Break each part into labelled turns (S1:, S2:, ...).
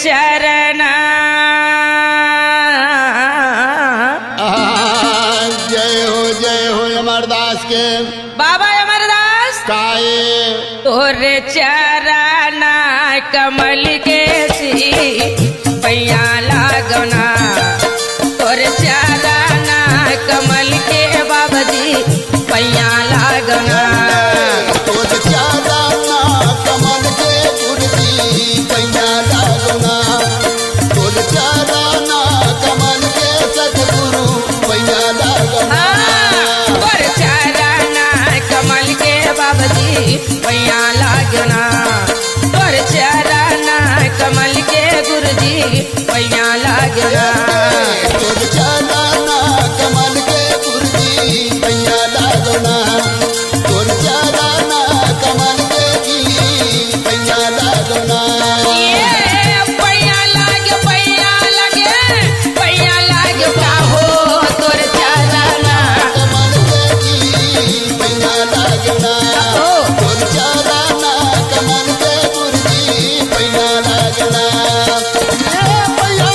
S1: चरण
S2: जय हो अमरदास के
S1: बाबा अमरदास
S2: काए
S1: तोरे चरण कमल के पैया लागना तोरे चरण कमल के बाबा जी पैया लागना
S2: तोर चाराना कमल के गुरुजी पैया लागना तोर चाराना कमल के सतगुरु पैया लागना
S1: तोरे चरण कमल के बाबा जी पैया लागना तोरे चरण कमल के गुरुजी पैया लागना
S2: तोर चाराना कमल के गुरुजी पैया लागना तोर चाराना कमल के जी पैया लागना
S1: पैया लागे का हो तोरे चरण
S2: कमल के जी पैया लागना तोर चाराना कमल के गुरुजी पैया लागना पैया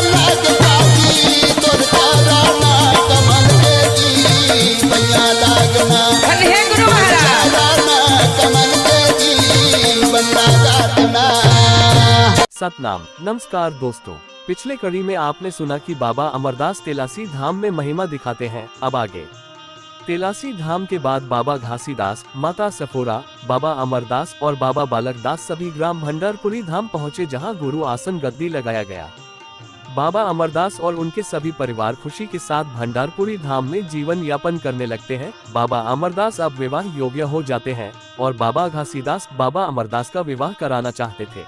S2: लाग बाजी तोर चाराना कमल के जी पैया लागना
S1: हे गुरु महाराज
S2: चाराना कमल के जी बंदा गातना।
S3: सतनाम। नमस्कार दोस्तों, पिछले कड़ी में आपने सुना कि बाबा अमरदास तेलासी धाम में महिमा दिखाते हैं। अब आगे तेलासी धाम के बाद बाबा घासीदास, माता सफोरा, बाबा अमरदास और बाबा बालकदास सभी ग्राम भंडारपुरी धाम पहुँचे, जहाँ गुरु आसन गद्दी लगाया गया। बाबा अमरदास और उनके सभी परिवार खुशी के साथ भंडारपुरी धाम में जीवन यापन करने लगते हैं। बाबा अमरदास अब विवाह योग्य हो जाते हैं और बाबा घासीदास बाबा अमरदास का विवाह कराना चाहते थे।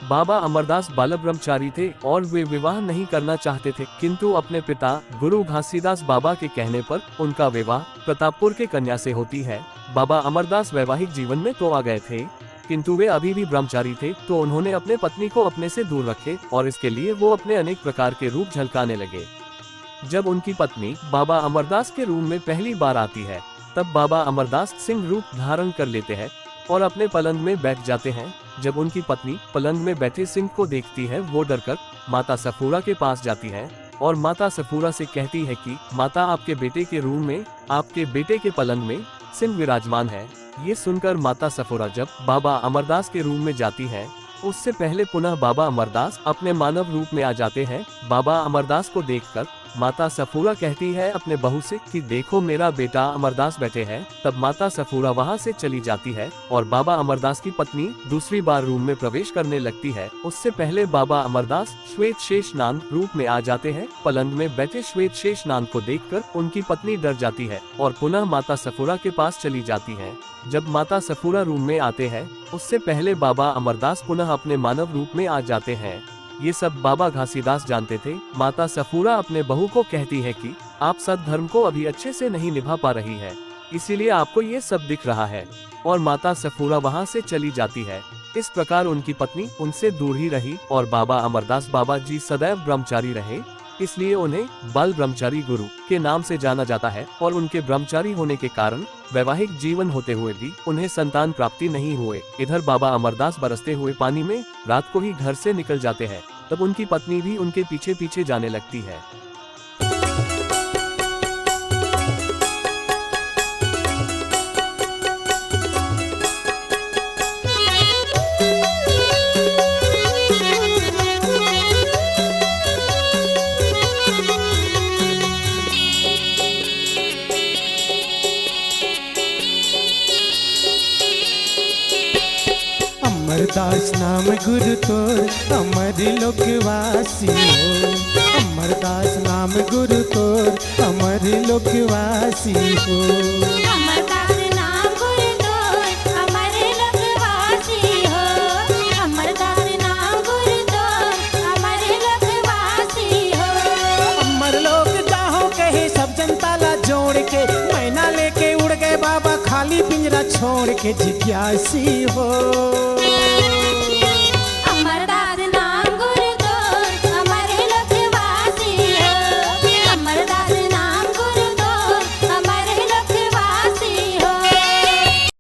S3: बाबा अमरदास बाल ब्रह्मचारी थे और वे विवाह नहीं करना चाहते थे, किंतु अपने पिता गुरु घासीदास बाबा के कहने पर उनका विवाह प्रतापपुर के कन्या से होती है। बाबा अमरदास वैवाहिक जीवन में तो आ गए थे, किंतु वे अभी भी ब्रह्मचारी थे, तो उन्होंने अपने पत्नी को अपने से दूर रखे और इसके लिए वो अपने अनेक प्रकार के रूप झलकाने लगे। जब उनकी पत्नी बाबा अमरदास के रूम में पहली बार आती है, तब बाबा अमरदास सिंह रूप धारण कर लेते हैं और अपने पलंग में बैठ जाते हैं। जब उनकी पत्नी पलंग में बैठे सिंह को देखती है, वो डरकर माता सफूरा के पास जाती है और माता सफूरा से कहती है कि माता, आपके बेटे के रूम में आपके बेटे के पलंग में सिंह विराजमान है। ये सुनकर माता सफूरा जब बाबा अमरदास के रूम में जाती है, उससे पहले पुनः बाबा अमरदास अपने मानव रूप में आ जाते हैं। बाबा अमरदास को देखकर माता सफूरा कहती है अपने बहू से कि देखो, मेरा बेटा अमरदास बैठे हैं। तब माता सफूरा वहां से चली जाती है और बाबा अमरदास की पत्नी दूसरी बार रूम में प्रवेश करने लगती है। उससे पहले बाबा अमरदास श्वेत शेषनाग रूप में आ जाते हैं। पलंग में बैठे श्वेत शेषनाग को देखकर उनकी पत्नी डर जाती है और पुनः माता सफूरा के पास चली जाती है। जब माता सफूरा रूम में आते हैं, उससे पहले बाबा अमरदास पुनः अपने मानव रूप में आ जाते हैं। ये सब बाबा घासीदास जानते थे। माता सफूरा अपने बहू को कहती है कि आप सद्धर्म को अभी अच्छे से नहीं निभा पा रही है, इसीलिए आपको ये सब दिख रहा है, और माता सफूरा वहाँ से चली जाती है। इस प्रकार उनकी पत्नी उनसे दूर ही रही और बाबा अमरदास बाबा जी सदैव ब्रह्मचारी रहे, इसलिए उन्हें बाल ब्रह्मचारी गुरु के नाम से जाना जाता है। और उनके ब्रह्मचारी होने के कारण वैवाहिक जीवन होते हुए भी उन्हें संतान प्राप्ति नहीं हुए। इधर बाबा अमरदास बरसते हुए पानी में रात को ही घर से निकल जाते हैं। तब उनकी पत्नी भी उनके पीछे पीछे जाने लगती है।
S4: अमरदास नाम गुरु तोर अमर लोकवासी हो। अमरदास नाम गुरु तोर अमर लोकवासी हो।
S5: अमरदास नाम गुरु तोर अमर लोकवासी हो। अमरदास नाम गुरु तोर अमर लोकवासी हो।
S4: अमर लोक जाहो कहे सब जनता ला जोड़ के, मैना लेके उड़ गए बाबा खाली पिंजरा छोड़ के, जिज्ञासी हो।